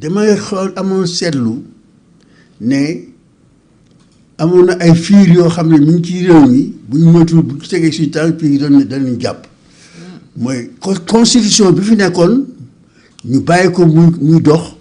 damay xool amoon seetlu ne amoon na ay fiir yoo xam ne mi ngi ci réew mi bu ñu moytuwul bu ñu tegee suñu tànk fii danañu jàpp mooy constitution bi fi nekkoon ñu bàyyi ko muy dox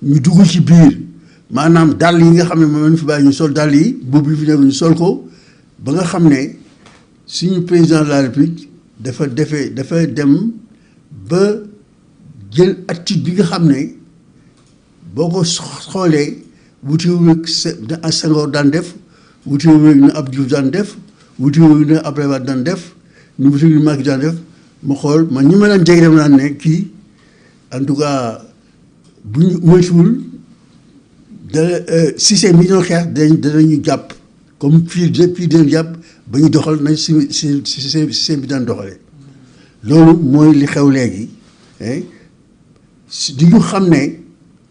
ñu dugg ci biir maanaam dàll yi nga xam ne moom lañ fi bàyyi ñu sol dàll yi boobu yi fi nekk ñu sol ko ba nga xam ne suñu président de la république dafa dem ba jël attitude bi nga xam ne boo ko xoolee wutiwul ak Senghor daan def wutiwul ak na Abdou Diouf daan def wutiwul ak na Abdoulaye Wade daan def ñu wutiwul Macky daan def ma xool man ñi ma daan jege dem naan ne kii en tout cas bu ñu moytuwul système yi ñoo xeex danañu jàpp comme fii dinañ jàpp ba ñu doxal nañ système bi daan doxalee loolu mooy li xew léegi di ñu xam ne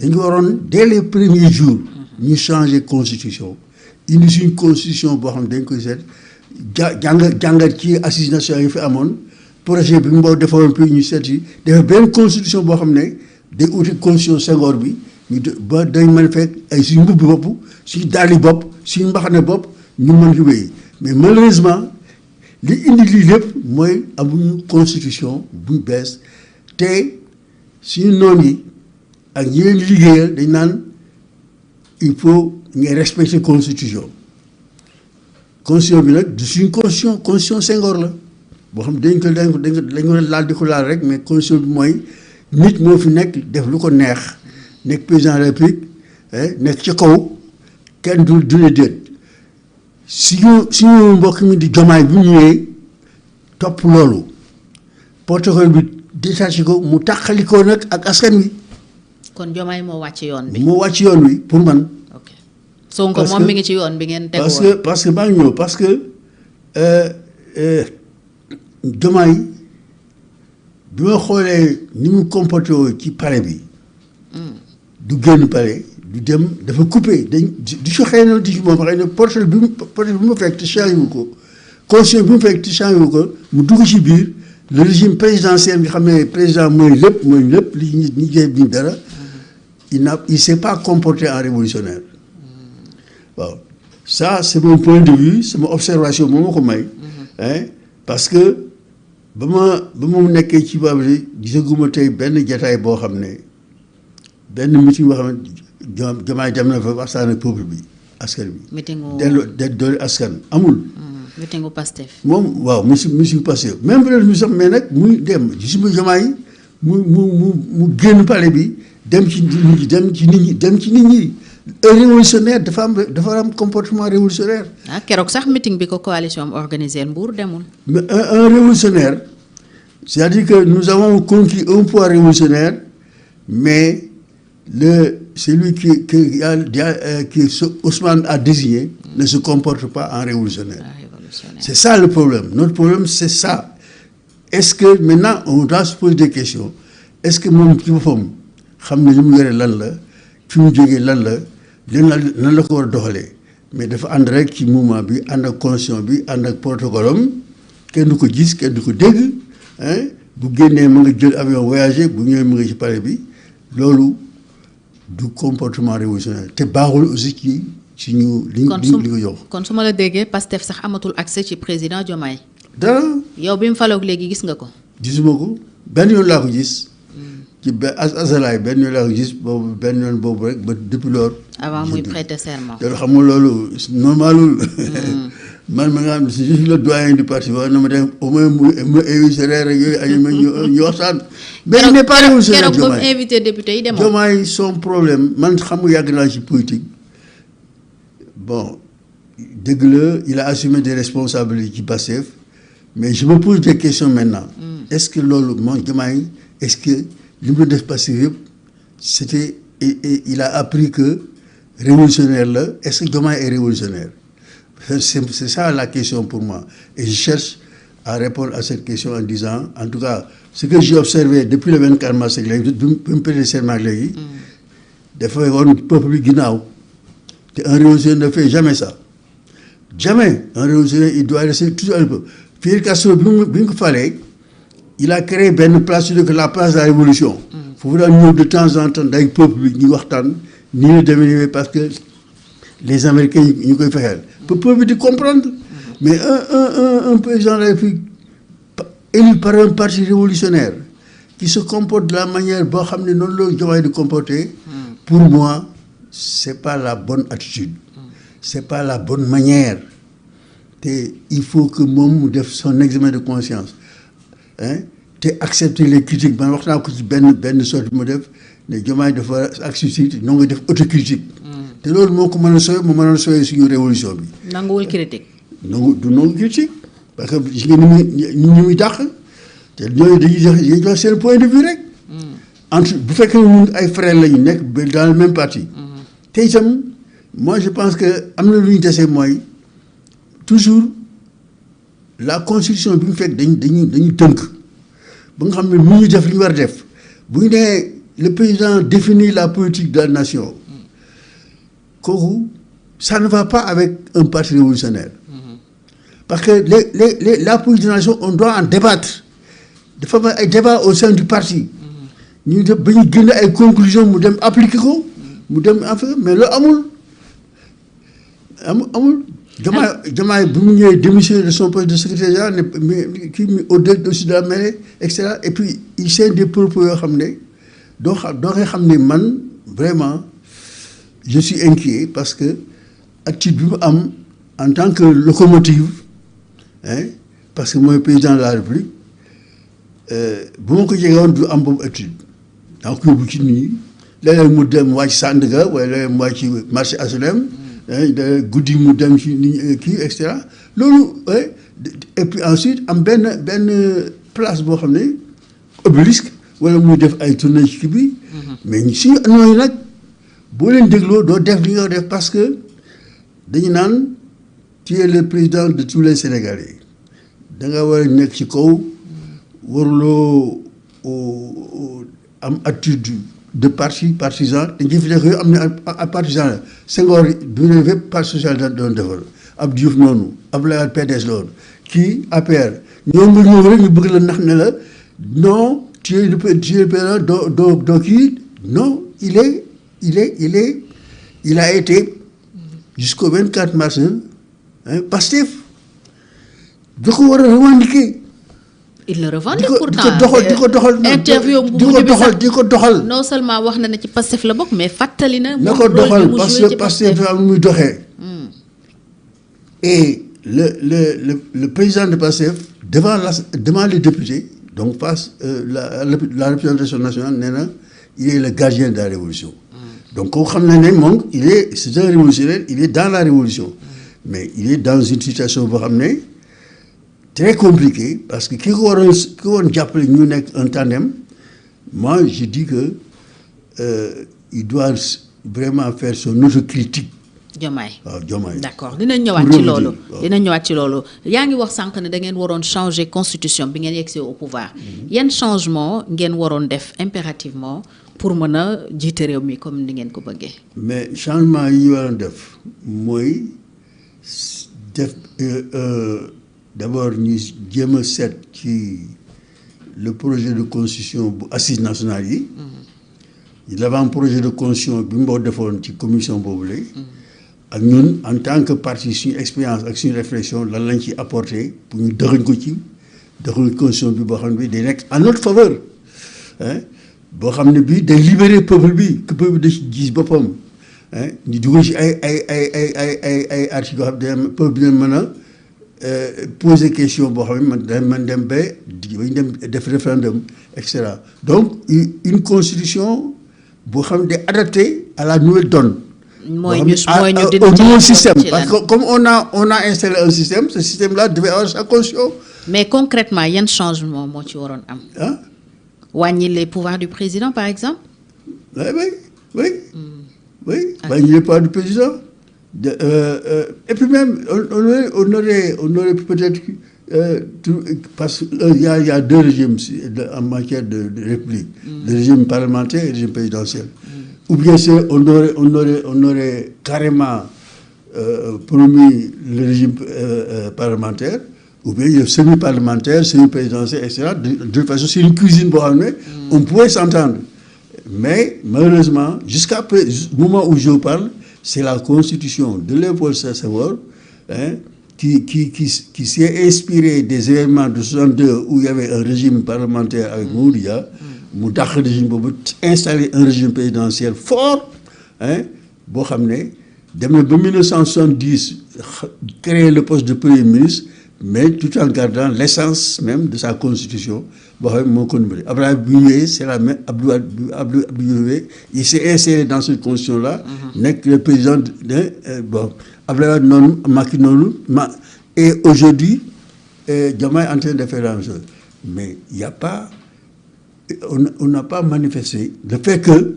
dañu waroon dès les premiers jours ñu changer constitution indi suñ constitution boo xam ne dañ koy seet jàngat ci assises nationales yi fi amoon projet bi mu defaroon puis ñu seet yi dafa benn constitution boo xam ne day uti constitution Senghor bi ñu ba dañ mën a fekk ay suñu mbubbi bopp suñu daali bopp suñu mbaxane bopp ñu mën ci wéy mais malheureusement li indi lii lépp mooy amuñu constitution buy bees te suñu noon yi ak ñi leen liggéeyal dañ naan il faut ngay respecter constitution bi nag du suñu constitution Senghor la boo xam dañ ko laal di ko laal rek mais constitution bi mooy nit moo fi nekk def lu ko neex nekk président de la République nekk ci kaw kenn du ne déet suñu mbokk mi di Diomaye bu ñëwee topp loolu protocole bi détaché ko mu tàqalikoo nag ak askan wi. kon Diomaye moo wàcc yoon bi. moo wàcc yoon wi pour man. ok Sonko moom mi ngi ci yoon bi ngeen teg woon. parce que maa ngi ñëw parce que Diomaye bi ma xoolee ni mu comporté woo ci palais bi. du génn palais du dem dafa coupé du si xëy na di ci moom xëy na portrait bi mu fekk te changé wu ko constitution bi mu fekk te changé wu ko mu dugg ci biir le régime présidentiel nga xam ne président mooy lépp li ñi jël bi dara il s'est pas comporté en révolutionnaire waaw ça c'est mon point de vue sama observation moo ma ko may parce que ba mu nekkee ci boobu gisaguma tey benn jataay boo xam ne benn meeting boo xam ne Diomaye dem na fa waxtaan ak peuple bi askan bi. meetingu doole askan amul. meetingu Pastef. moom waaw monsieur Pastef même peut-être mu sax mais nag muy dem gisuma Diomaye mu génn palais bi dem ci nit ñi révolutionnaire dafa am comportement révolutionnaire. keroog sax meeting bi ko coalition am organisé Mbour demul. mais un révolutionnaire c'est-à-dire que nous avons conquis un pouvoir révolutionnaire mais celui qui Ousmane a désigné ne se comporte pas en révolutionnaire. C'est ça le problème. Notre problème, c'est ça. Est-ce que maintenant, on doit se poser des questions? Est-ce que moom ci boppam xam ne li mu yore lan la fi mu jógee lan la ko war a doxalee mais dafa ànd rek ci mouvement bi ànd ak constitution bi ànd ak protocole am kenn du ko gis kenn du ko dégg bu génnee mu nga jël avion voyager bu ñëwee mu nga ci palais bi loolu du comportement révolutionnaire te baaxul aussi ci ñu li ko jox. kon su ma la déggee Pastef sax amatul accès ci président Diomaye. dara. yow bi mu faloog léegi gis nga ko. gisuma ko benn yoon laa ko gis. ci asalaay benn yoon laa ko gis benn yoon boobu rek ba depuis lors. avant muy prêter serment. loolu xam nga loolu normalul man ma nga xam ne si je suis le doyen du parti wax na ma dem au moins mu invité reer ak yooyu ay ñu waxtaan. mais il n'est pas révolutionnaire Diomaye keroog invité député yi demoon. Diomaye son problème man xam nga yàgg naa ci politique bon dëgg la il a assumé des responsabilités ci Pastef mais je me pose des questions maintenant. Est-ce que loolu moom Diomaye est-ce que li mu def Pastef yëpp c'était il a appris que révolutionnaire la est-ce que Diomaye est révolutionnaire? C'est ça la question pour moi. Et je cherche à répondre à cette question en disant, en tout cas, ce que j'ai observé depuis le 24 mars, bi mu prêter serment léegi, dafay woon peuple bi ginnaaw. te un révolutionnaire ne fait jamais ça. Jamais. Un révolutionnaire, il doit rester tout un peu. Fidel Castro, bi ñu ko falee, il a créé benn place sur la place de la révolution. foofu daan ñëw de temps en temps day peuple bi ñu waxtaan nii la demee parce que les Américains ñu koy fexeel peuple bi di comprendre mais un président de la République élu par un parti révolutionnaire qui se comporte de la manière boo xam ne noonu la Diomaye di comporter pour moi c'est pas la bonne attitude c'est pas la bonne manière te il faut que moom mu def son examen de conscience te accepter les critiques man wax naa ko ci benn sorte mu def ne Diomaye dafa ak suicide ñoo ngi def autocritique te loolu moo ko mën a sooy mu mënoon sooyee suñu révolution bi. nanguwul critique. nangu critique parce que gis nga ni muy dàq te ñooñu dañuy jox seen point de vue rek. entre bu fekkee ñun ay frères lañu nekk dans le même parti. te itam moi je pense que am na lu ñu dese mooy toujours la constitution bi mu fekk dañuy tënk ba nga xam ne mu ñu def li ñu war a def bu ñu nee le président définit la politique de la nation. kooku ça ne va pas avec un parti révolutionnaire parce que la politique de la nation on doit en débattre dafa am ay débat au sein du parti ñu def ba ñu génne ay conclusions mu dem appliquer ko mu dem enfin mais loolu amul Diomaye bu mu ñëwee démissionné de son poste de secrétaire général ne mais kii mi au-dessus de la mêlée et cetera et puis il tient des propos yoo xam ne doo koy xam ne man vraiment je suis inquiet parce que attitude bi mu am en tant que locomotive parce que mooy président de la République bu ma ko jege woon du am boobu attitude donc yóbbu ci nit ñi léeg-léeg mu dem wàcc Sandaga wala léeg-léeg mu wàcc marché HLM guddi mu dem ci nit kii et cetera loolu et puis ensuite am benn place boo xam ne obélisque wala muy def ay tournée ci kii bi mais suñu ñooñu nag boo leen dégloo doo def li nga def parce que dañu naan tu es le président de tous les Sénégalais da nga war a nekk ci kaw waruloo am attitude de partisan dañu fi nekk yooyu am na partisan la Senghor du ne fépp parti social doon defar Abdou Diouf noonu Abdoulaye PDS loolu kii APR ñoo nga ñëw rek ñu bëgg la nax ne la non tu es le président doo kii non il a été jusqu'au 24 mars Pastef da ko war a revendiquer. il le revendique pourtant di ko doxal interview bu di ko doxal non seulement wax na ne ci Pastef la bokk mais fàttali na. na ko doxal parce que Pastef dafa am muy doxee. et le président de Pastef devant les députés donc face la représentation nationale nee na il est le gardien de la révolution. donc koo xam ne moom c'est un révolutionnaire il est dans la révolution mais il est dans une situation boo xam ne très compliquée parce que ki ko waroon jàppale ñu nekk un tandem moi je dis que il doit vraiment faire son autocritique. Diomaye waaw Diomaye d'accord dinañ ñëwaat ci loolu yaa ngi wax sànq ne da ngeen waroon changer constitution bi ngeen yegsee au pouvoir yan changement ngeen waroon def impérativement pour mën a jiite réew mi comme ni ngeen ko bëggee. mais changement yi ñu waroon def mooy def d'abord ñu jéem a seet ci le projet de constitution bu assises nationales yi. l'avant-projet de constitution bi mu defoon ci commission boobu la. ak ñun en tant que parti suñu expérience ak suñu réflexion lan lañ ci apporter pour ñu dëxañ ko ci dëxañ constitution bi boo xam ne bi day nekk en notre faveur boo xam ne bii day libérer peuple bi que peuple bi da ci gis boppam ñu dugal ci ay articles yoo xam ne peuple bi mën a poser question boo xam ne man dem ba ñu dem def référendum et cetera donc une constitution boo xam ne day adapté à la nouvelle donne. mooy ñu au nouveau système parce que comme on a installé un système ce système là devait avoir sa constitution. mais concrètement yan changement moo ci waroon am. wàññi les pouvoirs du président par exemple. oui. wàññi les pouvoirs du président. Et puis même on aurait peut-être parce qu'il y a deux régimes en matière de république. Le régime parlementaire et le régime présidentiel. Ou bien on aurait carrément promis le régime parlementaire, ou bien le semi-parlementaire, semi-présidentiel, etc. De toute façon, c'est une cuisine, on pourrait s'entendre. Mais malheureusement, jusqu'à le moment où je parle, c'est la constitution de Léopold Sédar Senghor qui s'est inspirée des événements de 62 où il y avait un régime parlementaire avec Mamadou Dia, mu dàq régime boobu installer un régime présidentiel fort boo xam ne dem na ba 1970 créer le poste de premier ministre, mais tout en gardant l'essence même de sa constitution boo xam ne moo ko numéro Abdoulaye bu ñëwee c'est la même Abdou ñëwee il s'est inséré dans cette constitution là nekk le président bon Abdoulaye Wade noonu Macky noonu et aujourd'hui Diomaye est en train de faire la même chose, mais il y a pas on n'a pas manifesté le fait que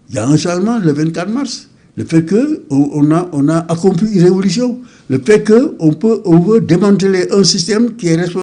il y a un changement le 24 mars, le fait que on a accompli une révolution, le fait que on veut démanteler un système qui est responsable